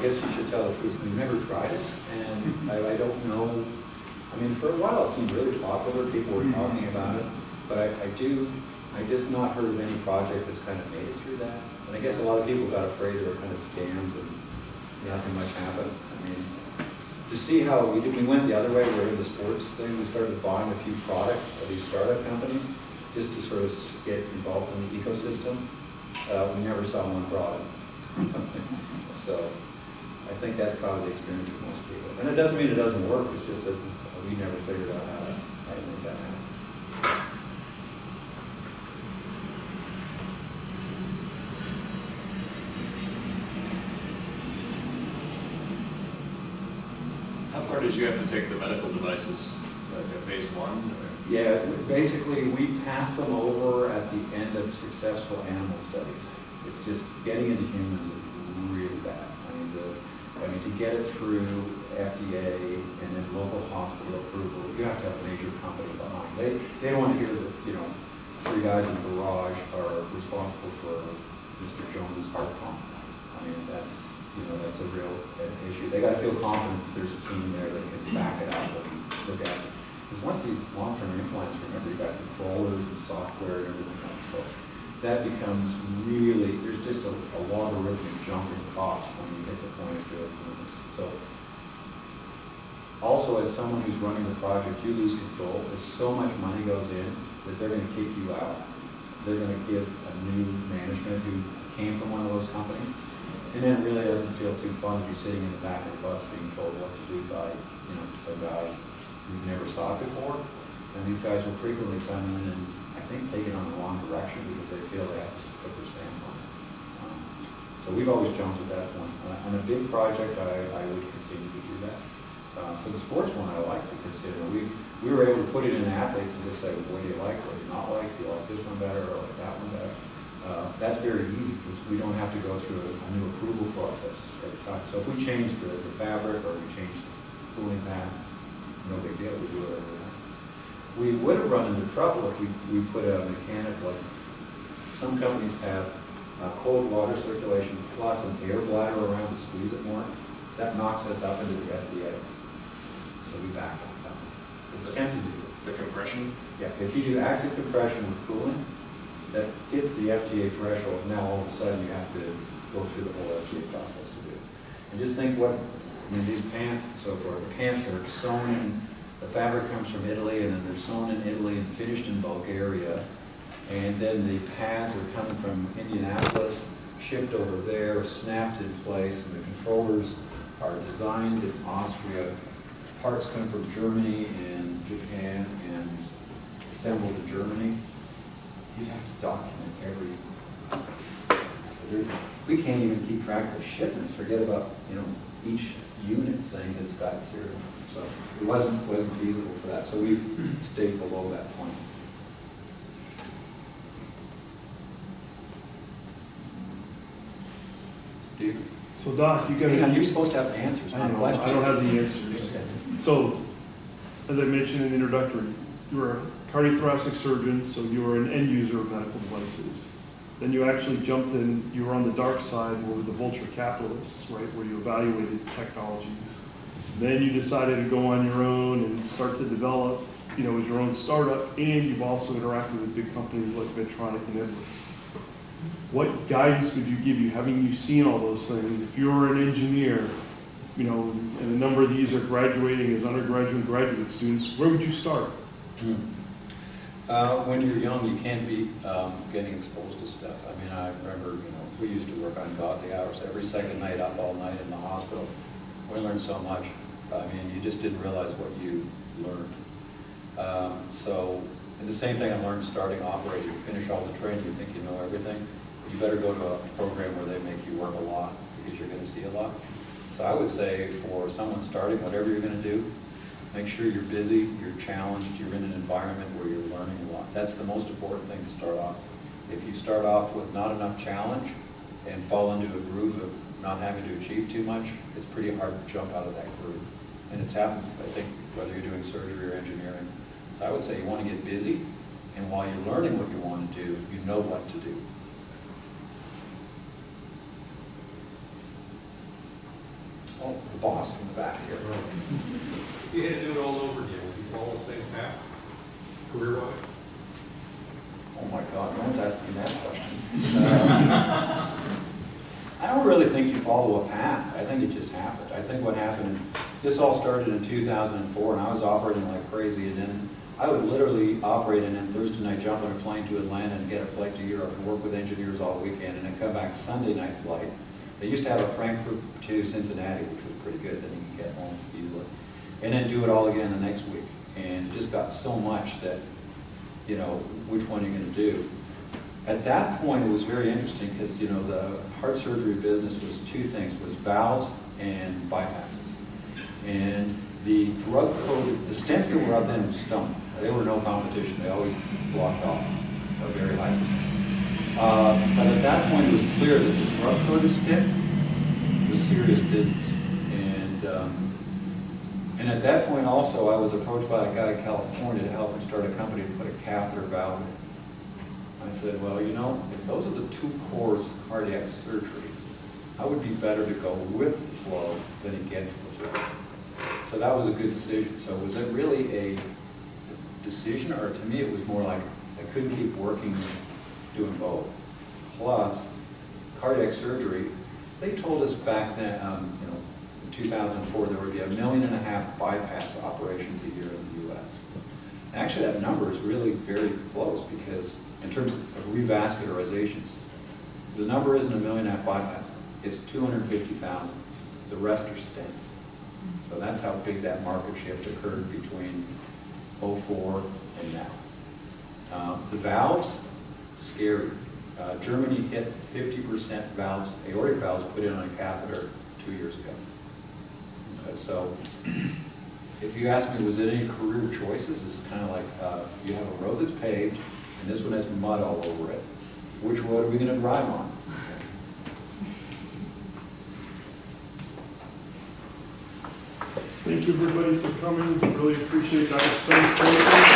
guess you should tell the truth. We never tried it, and I don't know. I mean, for a while it seemed really popular. People were talking about it, but I just not heard of any project that's kind of made it through that. And I guess a lot of people got afraid there were kind of scams and nothing much happened. I mean, to see how we went the other way. We were in the sports thing. We started buying a few products of these startup companies just to sort of get involved in the ecosystem. We never saw one product. So I think that's probably the experience for most people. And it doesn't mean it doesn't work. It's just that we never figured out how to make that happen. How far did you have to take the medical devices? Like a phase 1? Or? Yeah, basically we passed them over at the end of successful animal studies. It's just getting into humans is really bad. I mean, to get it through FDA and then local hospital approval, you have to have a major company behind. They don't want to hear that, you know, 3 guys in the garage are responsible for Mr. Jones's heart pump. I mean, that's a real issue. They got to feel confident that there's a team there that can back it up and look at it. Because once these long-term implants, remember, you got controllers and software and everything else. So that becomes really, there's just a logarithmic jump in cost when you hit the point of doing this. So also, as someone who's running the project, you lose control. As so much money goes in that they're going to kick you out. They're going to give a new management who came from one of those companies. And then it really doesn't feel too fun to be sitting in the back of the bus being told what to do by, you know, some guy you've never saw it before. And these guys will frequently come in and I think take it on the wrong direction because they feel they have to put their stamp on it. So we've always jumped at that point. On a big project, I would continue to do that. For the sports one, I like to consider. We were able to put it in athletes and just say, well, what do you like, what do you not like? Do you like this one better or like that one better? That's very easy because we don't have to go through a new approval process every time. So if we change the fabric or we change the cooling pad, no big deal, we do it every time. We would have run into trouble if we put a mechanic, like some companies have cold water circulation plus an air bladder around to squeeze it more. That knocks us up into the FDA. So we back off that. It's tempting to do it. The compression? Yeah, if you do active compression with cooling, that hits the FDA threshold, now all of a sudden you have to go through the whole FDA process to do it. And just think what, I mean, these pants and so forth, the pants are sewn in, the fabric comes from Italy, and then they're sewn in Italy and finished in Bulgaria. And then the pads are coming from Indianapolis, shipped over there, snapped in place, and the controllers are designed in Austria. Parts come from Germany and Japan and assembled in Germany. You'd have to document every. So we can't even keep track of shipments. Forget about, you know, each unit saying that it's got serial. So it wasn't feasible for that. So we've stayed below that point. Steve? So Doc, you got. Hang on, you're supposed to have answers, not questions. I don't have the answers. Okay. So, as I mentioned in the introductory, you were a cardiothoracic surgeon, so you were an end user of medical devices. Then you actually jumped in, you were on the dark side where the vulture capitalists, right, where you evaluated technologies. Then you decided to go on your own and start to develop, you know, as your own startup, and you've also interacted with big companies like Medtronic and Edwards. What guidance would you give you, having you seen all those things? If you were an engineer, you know, and a number of these are graduating as undergraduate and graduate students, where would you start? When you're young, you can't be getting exposed to stuff. I mean, I remember, you know, we used to work on godly hours every second night, up all night in the hospital. We learned so much. I mean, you just didn't realize what you learned. And the same thing I learned starting operating. You finish all the training, you think you know everything. You better go to a program where they make you work a lot because you're going to see a lot. So I would say for someone starting, whatever you're going to do, make sure you're busy, you're challenged, you're in an environment where you're learning a lot. That's the most important thing to start off. If you start off with not enough challenge and fall into a groove of not having to achieve too much, it's pretty hard to jump out of that groove. And it happens, I think, whether you're doing surgery or engineering. So I would say you want to get busy, and while you're learning what you want to do, you know what to do. boss in the back here. If you had to do it all over again, would you follow the same path, career-wise? Oh my God, no one's asking me that question. I don't really think you follow a path. I think it just happened. I think what happened, this all started in 2004, and I was operating like crazy, and then I would literally operate and then Thursday night jump on a plane to Atlanta and get a flight to Europe and work with engineers all weekend, and then come back Sunday night flight. They used to have a Frankfurt to Cincinnati, which was pretty good, then you could get home easily. And then do it all again the next week. And it just got so much that, you know, which one are you going to do? At that point, it was very interesting because, you know, the heart surgery business was two things, was valves and bypasses. And the drug-coated, the stents that were out then stunk. They were no competition. They always blocked off a very high percent. But at that point, it was clear that the drug-coated stent was serious business. And at that point also, I was approached by a guy in California to help him start a company to put a catheter valve in. I said, well, you know, if those are the two cores of cardiac surgery, I would be better to go with the flow than against the flow. So that was a good decision. So was it really a decision, or to me it was more like I couldn't keep working doing both. Plus, cardiac surgery, they told us back then, you know, in 2004 there would be 1.5 million bypass operations a year in the U.S. Actually, that number is really very close because in terms of revascularizations, the number isn't 1.5 million bypass, it's 250,000. The rest are stents. So that's how big that market shift occurred between 2004 and now. The valves, scary. Germany hit 50% valves, aortic valves put in on a catheter 2 years ago. Okay, so if you ask me, was it any career choices? It's kind of like you have a road that's paved, and this one has mud all over it. Which road are we going to drive on? Thank you, everybody, for coming. Really appreciate Dr. Spence.